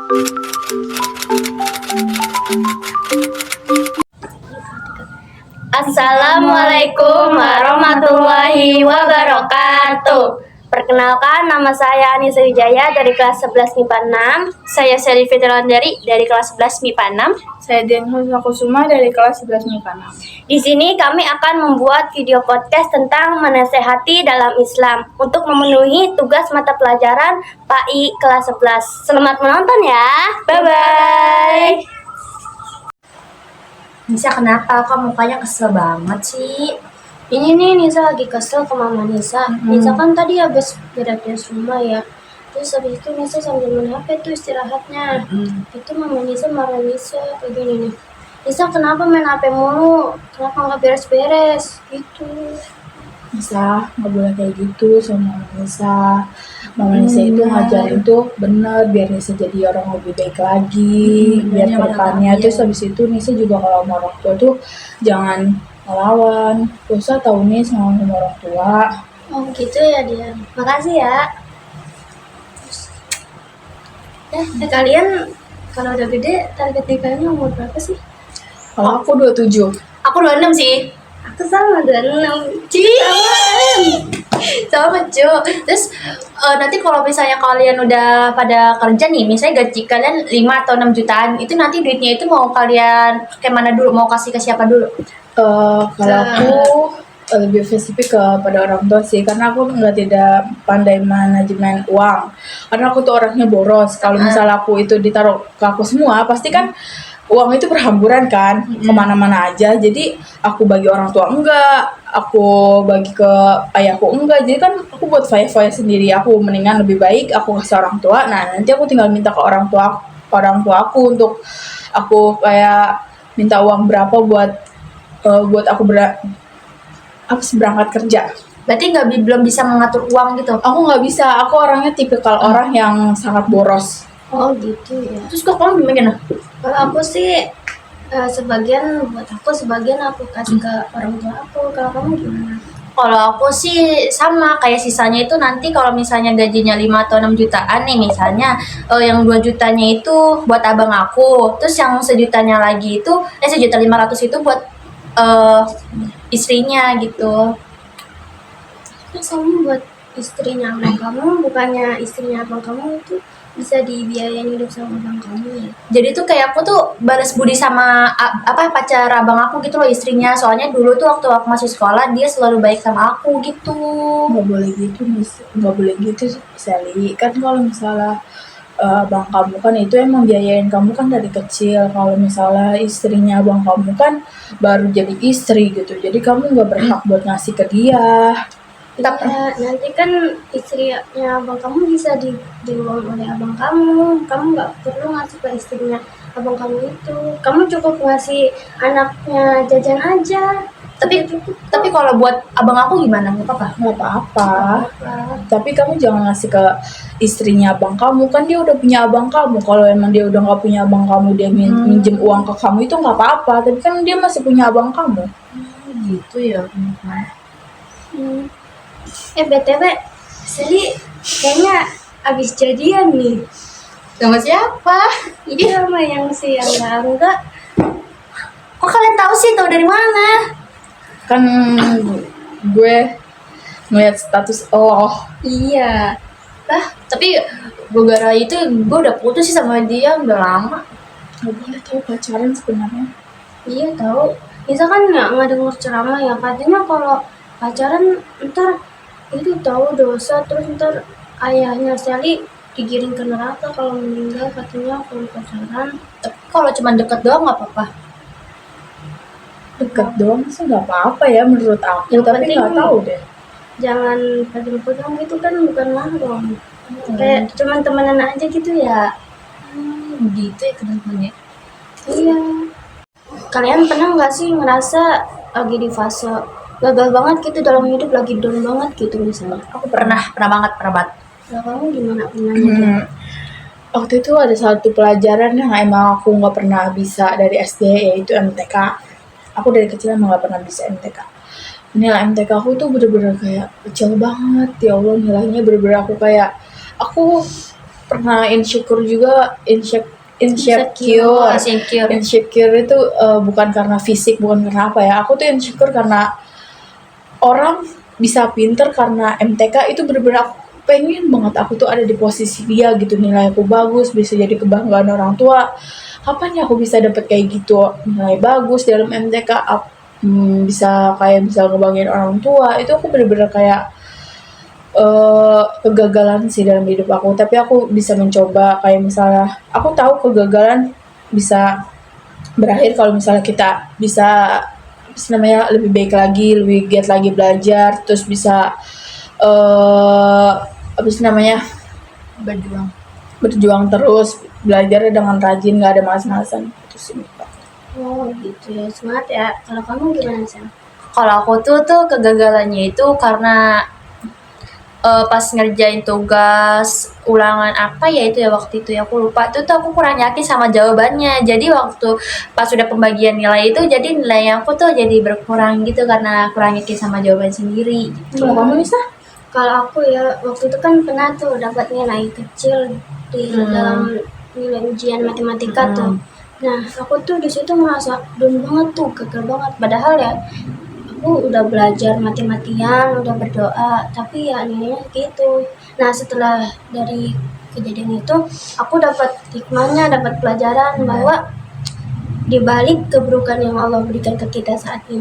Assalamualaikum warahmatullahi wabarakatuh. Perkenalkan, nama saya Anissa Wijaya dari kelas 11 MIPA 6. Saya Sally Fitriandari dari kelas 11 MIPA 6. Saya Dian Kusuma dari kelas 11 MIPA 6. Di sini kami akan membuat video podcast tentang menasehati dalam Islam untuk memenuhi tugas mata pelajaran PAI kelas 11. Selamat menonton ya. Bye-bye. Nisa, kenapa? Kok mukanya kesel banget sih? Ini nih Nisa lagi kesel ke Mama Nisa. Nisa kan tadi habis beres rumah ya. Terus habis itu Nisa sambil main HP tuh istirahatnya. Itu Mama Nisa marah Nisa kayak gini nih. Nisa kenapa main HP mulu? Kenapa nggak beres-beres? Gitu. Nisa, nggak boleh kayak gitu sama Nisa. Mama Nisa itu ngajarin tuh bener biar Nisa jadi orang lebih baik lagi, biar ke depannya. Terus habis itu Nisa juga kalau sama orang tua tuh jangan ngelawan. Gak usah tau nih sama orang tua. Oh gitu ya dia. Makasih ya. Kalian kalau udah gede target nikahnya umur berapa sih? Kalau aku 27. Aku 26 sih. Aku sama 26. Sama cu. Terus nanti kalau misalnya kalian udah pada kerja nih, misalnya gaji kalian 5 atau 6 jutaan, itu nanti duitnya itu mau kalian kayak mana dulu? Mau kasih ke siapa dulu? Kalau aku lebih spesifik kepada orang tua sih, karena aku tidak pandai manajemen uang. Karena aku tuh orangnya boros. Kalau misalnya aku itu ditaruh ke aku semua, pasti kan uang itu berhamburan kan, kemana-mana aja. Jadi aku bagi orang tua enggak, aku bagi ke ayahku enggak. Jadi kan aku buat foya-foya sendiri. Aku mendingan lebih baik aku kasih orang tua. Nah nanti aku tinggal minta ke orang tua aku untuk aku kayak minta uang berapa buat aku berangkat kerja. Berarti belum bisa mengatur uang gitu. Aku nggak bisa. Aku orangnya tipikal orang yang sangat boros. Oh gitu ya. Terus kok kamu gimana? Kalau aku sih sebagian buat aku, sebagian aku kasih ke orang tua aku. Kalau kamu gimana? Kalau aku sih sama, kayak sisanya itu nanti kalau misalnya gajinya 5 atau 6 jutaan nih misalnya, yang 2 jutanya itu buat abang aku, terus yang sejutanya lagi itu, 1.500.000 itu buat istrinya gitu. Terus kamu buat istrinya abang kamu, bukannya istrinya abang kamu itu bisa dibiayain hidup sama abang kamu ya? Jadi tuh kayak aku tuh balas budi sama pacar abang aku gitu loh, istrinya. Soalnya dulu tuh waktu aku masih sekolah dia selalu baik sama aku gitu. Nggak boleh gitu, nggak boleh gitu Sally. Kan kalau misalnya abang kamu kan itu emang biayain kamu kan dari kecil. Kalau misalnya istrinya abang kamu kan baru jadi istri gitu, jadi kamu nggak berhak buat ngasih ke dia. Iya, nanti kan istrinya abang kamu bisa diuang oleh abang kamu. Kamu nggak perlu ngasih ke istrinya abang kamu itu. Kamu cukup ngasih anaknya jajan aja. Tapi kalau buat abang aku gimana? Nggak apa-apa? Nggak apa-apa. Tapi kamu jangan ngasih ke istrinya abang kamu, kan dia udah punya abang kamu. Kalau emang dia udah nggak punya abang kamu, dia minjem uang ke kamu itu nggak apa-apa. Tapi kan dia masih punya abang kamu. Gitu ya. BTW, Sally kayaknya abis jadian nih. Sama siapa? Iya, sama yang si enggak. Kok kalian tahu sih? Tahu dari mana? Kan gue ngeliat status Iya. Tapi gara-gara itu gue udah putus sih sama dia udah lama. nggak boleh tahu pacaran sebenarnya. Iya tahu. Nisa kan nggak dengar ceramah ya, katanya kalau pacaran ntar itu tahu dosa, terus ntar ayahnya Sally digiring ke neraka kalau meninggal, katanya kalau pacaran. Tapi kalau cuma deket doang nggak apa-apa. Deket doang sih nggak apa-apa ya menurut aku, Yang tapi penting nggak tahu deh. Jangan pegang-pegang gitu kan, bukan mahram. Kayak cuman temenan aja gitu ya. Gitu ya kedepannya. Iya. Kalian pernah nggak sih ngerasa lagi di fase gagal banget gitu dalam hidup, lagi down banget gitu misalnya? Aku pernah banget. Nah, kamu gimana pernahnya? Waktu itu ada satu pelajaran yang emang aku nggak pernah bisa dari SD, yaitu MTK. Aku dari kecil emang nggak pernah bisa MTK. Nilai MTK aku tuh bener-bener kayak kecil banget, ya Allah, nilainya bener-bener aku kayak, aku pernah insecure juga, Insecure. insecure itu bukan karena fisik, bukan karena apa ya, aku tuh insecure karena orang bisa pinter karena MTK. Itu bener-bener aku pengen banget aku tuh ada di posisi dia gitu, nilai aku bagus, bisa jadi kebanggaan orang tua. Kapan ya aku bisa dapet kayak gitu, nilai bagus dalam MTK, bisa kayak bisa ngebanggain orang tua. Itu aku bener-bener kayak kegagalan sih dalam hidup aku, tapi aku bisa mencoba. Kayak misalnya aku tahu kegagalan bisa berakhir kalau misalnya kita bisa apa sih namanya, lebih baik lagi, lebih giat lagi belajar, terus bisa apa sih namanya, berjuang terus, belajarnya dengan rajin, nggak ada malas-malasan. Itu sih. Oh gitu ya, semangat ya. Kalau kamu gimana sih? Kalau aku tuh kegagalannya itu karena pas ngerjain tugas ulangan apa ya itu ya waktu itu ya aku lupa tuh aku kurang yakin sama jawabannya. Jadi waktu pas sudah pembagian nilai itu jadi nilai aku tuh jadi berkurang gitu karena kurang yakin sama jawaban sendiri. Kalau kamu Nisa? Kalau aku ya waktu itu kan pernah tuh dapat nilai kecil di dalam nilai ujian matematika tuh. Nah aku tuh di situ merasa down banget tuh, gagal banget. Padahal ya aku udah belajar mati-matian, udah berdoa, tapi ya nilainya gitu. Nah setelah dari kejadian itu aku dapat hikmahnya, dapat pelajaran bahwa di balik keburukan yang Allah berikan ke kita saat ini,